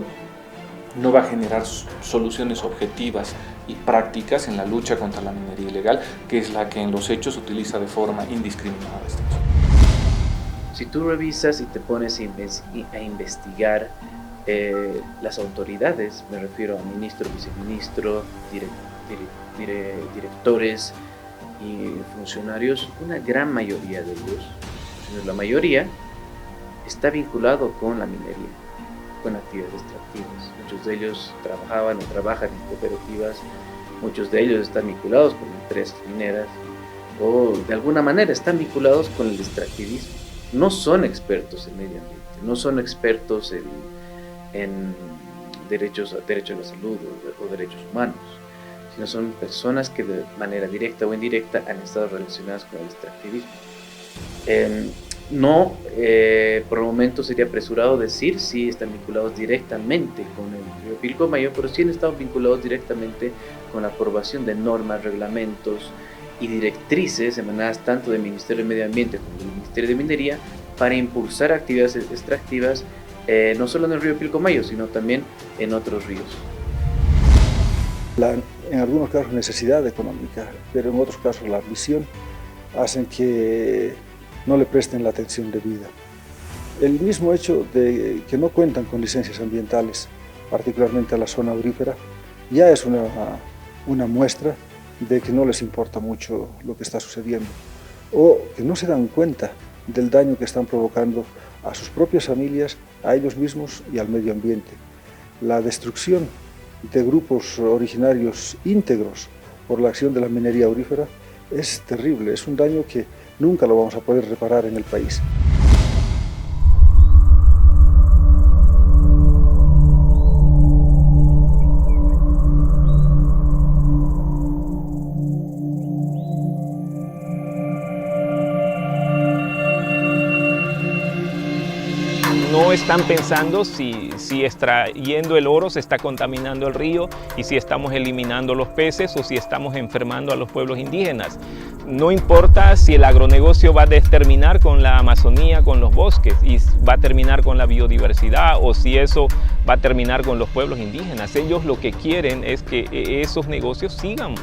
no va a generar soluciones objetivas y prácticas en la lucha contra la minería ilegal, que es la que en los hechos utiliza de forma indiscriminada este insumo. Si tú revisas y te pones a investigar, las autoridades, me refiero a ministro, viceministro, directores y funcionarios, una gran mayoría de ellos, la mayoría, está vinculado con la minería, con actividades extractivas. Muchos de ellos trabajaban o trabajan en cooperativas, muchos de ellos están vinculados con empresas mineras o de alguna manera están vinculados con el extractivismo. No son expertos en medio ambiente, no son expertos en derechos a la salud o derechos humanos, sino son personas que de manera directa o indirecta han estado relacionadas con el extractivismo. Por el momento sería apresurado decir si están vinculados directamente con el río Pilcomayo, pero sí han estado vinculados directamente con la aprobación de normas, reglamentos y directrices emanadas tanto del Ministerio de Medio Ambiente como del Ministerio de Minería para impulsar actividades extractivas no solo en el río Pilcomayo, sino también en otros ríos. En algunos casos necesidad económica, pero en otros casos la ambición hacen que no le presten la atención debida. El mismo hecho de que no cuentan con licencias ambientales, particularmente a la zona aurífera, ya es una muestra de que no les importa mucho lo que está sucediendo, o que no se dan cuenta del daño que están provocando a sus propias familias, a ellos mismos y al medio ambiente. La destrucción de grupos originarios íntegros por la acción de la minería aurífera es terrible, es un daño que nunca lo vamos a poder reparar en el país. No están pensando si extrayendo el oro se está contaminando el río y si estamos eliminando los peces o si estamos enfermando a los pueblos indígenas. No importa si el agronegocio va a terminar con la Amazonía, con los bosques, y va a terminar con la biodiversidad, o si eso va a terminar con los pueblos indígenas. Ellos lo que quieren es que esos negocios sigan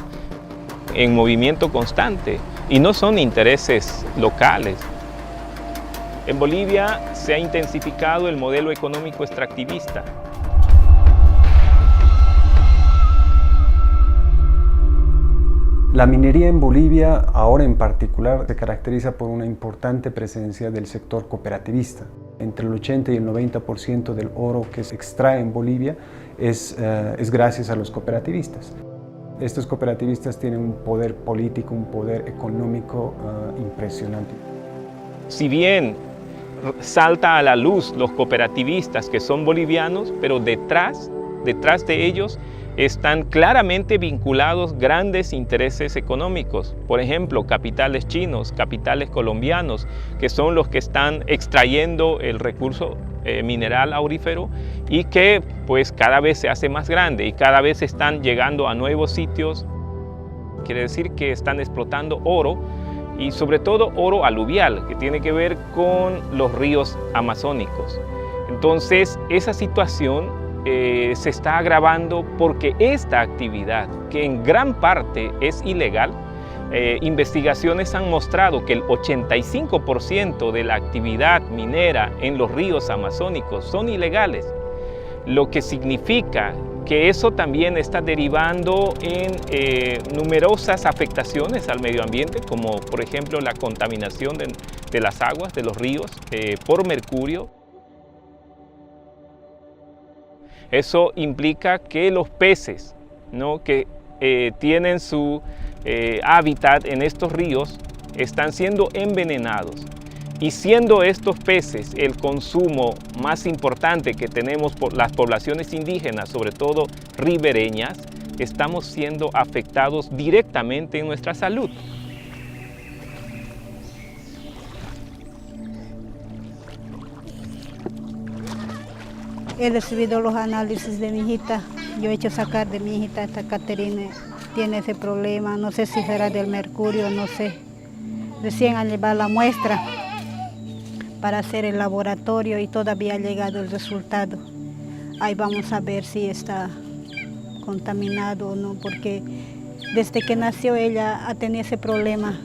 en movimiento constante y no son intereses locales. En Bolivia se ha intensificado el modelo económico extractivista. La minería en Bolivia, ahora en particular, se caracteriza por una importante presencia del sector cooperativista. Entre el 80 y el 90% del oro que se extrae en Bolivia es gracias a los cooperativistas. Estos cooperativistas tienen un poder político, un poder económico impresionante. Si bien salta a la luz los cooperativistas que son bolivianos, pero detrás de ellos están claramente vinculados grandes intereses económicos. Por ejemplo, capitales chinos, capitales colombianos, que son los que están extrayendo el recurso mineral aurífero y que pues cada vez se hace más grande y cada vez están llegando a nuevos sitios. Quiere decir que están explotando oro y sobre todo oro aluvial, que tiene que ver con los ríos amazónicos. Entonces, esa situación se está agravando porque esta actividad, que en gran parte es ilegal, investigaciones han mostrado que el 85% de la actividad minera en los ríos amazónicos son ilegales, lo que significa que eso también está derivando en numerosas afectaciones al medio ambiente, como por ejemplo la contaminación de las aguas de los ríos por mercurio. Eso implica que los peces, ¿no?, que tienen su hábitat en estos ríos están siendo envenenados. Y siendo estos peces el consumo más importante que tenemos por las poblaciones indígenas, sobre todo ribereñas, estamos siendo afectados directamente en nuestra salud. He recibido los análisis de mi hijita. Yo he hecho sacar de mi hijita, esta Caterina tiene ese problema. No sé si será del mercurio, no sé. Recién han llevado la muestra para hacer el laboratorio y todavía ha llegado el resultado. Ahí vamos a ver si está contaminado o no, porque desde que nació ella ha tenido ese problema.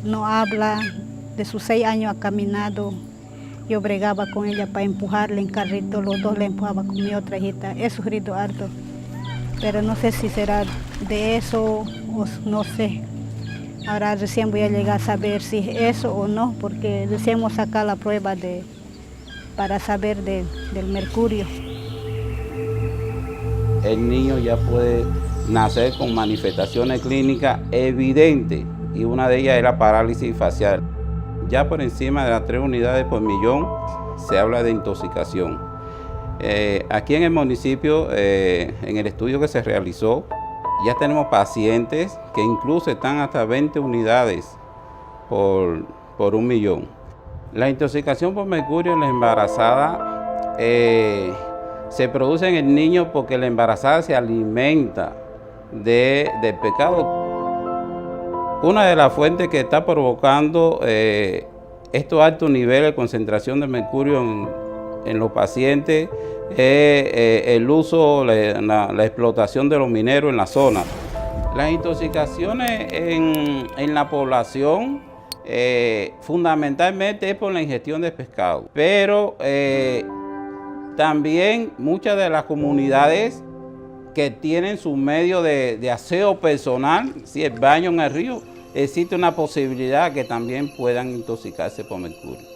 No habla, de sus 6 años ha caminado. Yo bregaba con ella para empujarle en carrito, los dos le empujaba con mi otra hijita. He sufrido harto, pero no sé si será de eso o no sé. Ahora recién voy a llegar a saber si es eso o no, porque recién hemos sacado la prueba para saber del mercurio. El niño ya puede nacer con manifestaciones clínicas evidentes y una de ellas es la parálisis facial. Ya por encima de las 3 unidades por millón se habla de intoxicación. Aquí en el municipio, en el estudio que se realizó, ya tenemos pacientes que incluso están hasta 20 unidades por por 1 millón. La intoxicación por mercurio en la embarazada se produce en el niño porque la embarazada se alimenta del pescado. Una de las fuentes que está provocando estos altos niveles de concentración de mercurio en los pacientes es el uso, la explotación de los mineros en la zona. Las intoxicaciones en la población fundamentalmente es por la ingestión de pescado, pero también muchas de las comunidades que tienen su medio de aseo personal, si el baño en el río, existe una posibilidad que también puedan intoxicarse por mercurio.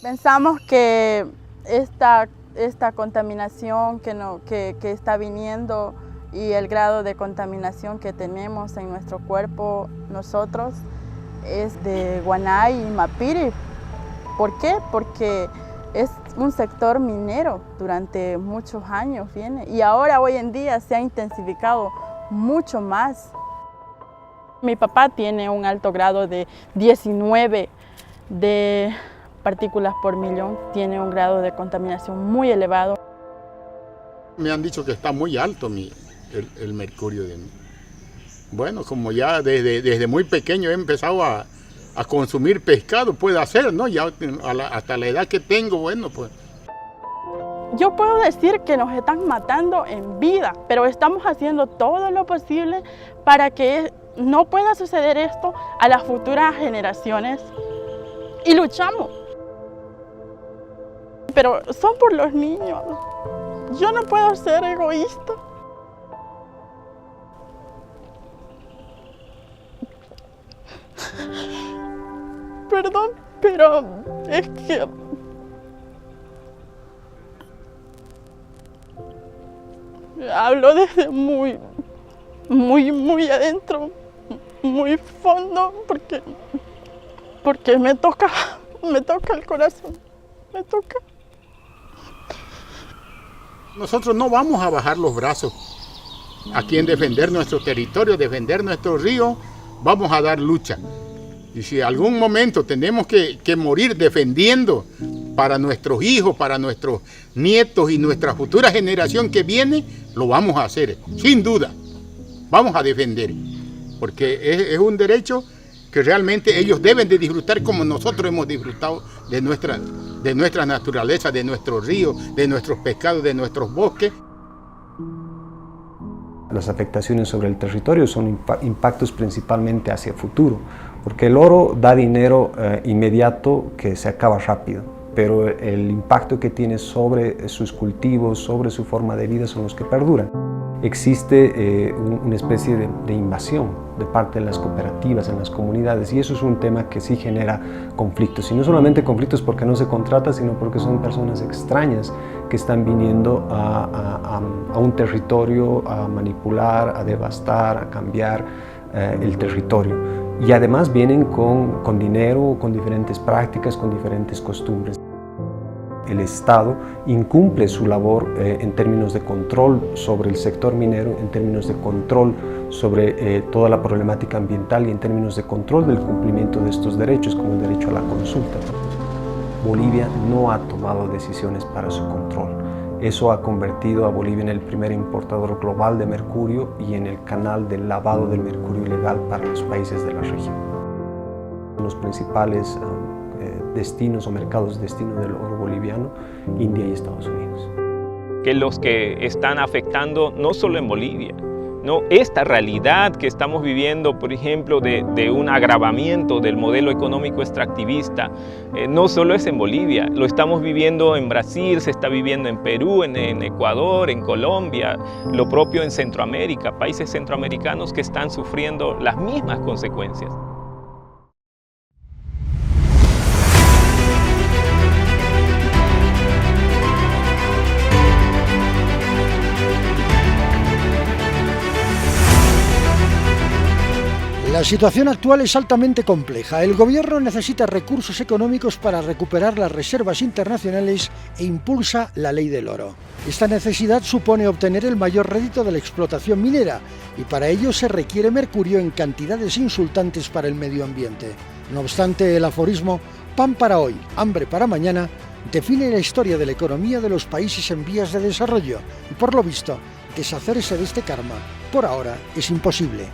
Pensamos que esta contaminación que está viniendo y el grado de contaminación que tenemos en nuestro cuerpo nosotros es de Guanay y Mapiri. ¿Por qué? Porque es un sector minero durante muchos años viene y ahora hoy en día se ha intensificado mucho más. Mi papá tiene un alto grado de 19 de partículas por millón, tiene un grado de contaminación muy elevado. Me han dicho que está muy alto el mercurio de mí. Bueno, como ya desde muy pequeño he empezado a consumir pescado, puede hacer, ¿no? Ya hasta la edad que tengo, bueno, pues. Yo puedo decir que nos están matando en vida, pero estamos haciendo todo lo posible para que no pueda suceder esto a las futuras generaciones y luchamos. Pero son por los niños. Yo no puedo ser egoísta. Perdón, pero es que hablo desde muy adentro, muy fondo, porque me toca el corazón, me toca. Nosotros no vamos a bajar los brazos aquí en defender nuestro territorio, defender nuestro río, vamos a dar lucha. Y si algún momento tenemos que morir defendiendo para nuestros hijos, para nuestros nietos y nuestra futura generación que viene, lo vamos a hacer, sin duda. Vamos a defender, porque es un derecho que realmente ellos deben de disfrutar como nosotros hemos disfrutado de nuestra naturaleza, de nuestros ríos, de nuestros pescados, de nuestros bosques. Las afectaciones sobre el territorio son impactos principalmente hacia el futuro, porque el oro da dinero inmediato que se acaba rápido, pero el impacto que tiene sobre sus cultivos, sobre su forma de vida son los que perduran. Existe una especie de invasión de parte de las cooperativas en las comunidades y eso es un tema que sí genera conflictos, y no solamente conflictos porque no se contrata, sino porque son personas extrañas que están viniendo a un territorio a manipular, a devastar, a cambiar el territorio, y además vienen con dinero, con diferentes prácticas, con diferentes costumbres. El Estado incumple su labor en términos de control sobre el sector minero, en términos de control sobre toda la problemática ambiental y en términos de control del cumplimiento de estos derechos, como el derecho a la consulta. Bolivia no ha tomado decisiones para su control. Eso ha convertido a Bolivia en el primer importador global de mercurio y en el canal del lavado del mercurio ilegal para los países de la región. Los principales destinos o mercados destino del oro boliviano, India y Estados Unidos. Que los que están afectando no solo en Bolivia, ¿no? Esta realidad que estamos viviendo, por ejemplo, de un agravamiento del modelo económico extractivista, no solo es en Bolivia, lo estamos viviendo en Brasil, se está viviendo en Perú, en Ecuador, en Colombia, lo propio en Centroamérica, países centroamericanos que están sufriendo las mismas consecuencias. Las situación actual es altamente compleja. El gobierno necesita recursos económicos para recuperar las reservas internacionales e impulsa la ley del oro. Esta necesidad supone obtener el mayor rédito de la explotación minera y para ello se requiere mercurio en cantidades insultantes para el medio ambiente. No obstante, el aforismo «pan para hoy, hambre para mañana» define la historia de la economía de los países en vías de desarrollo y, por lo visto, deshacerse de este karma por ahora es imposible.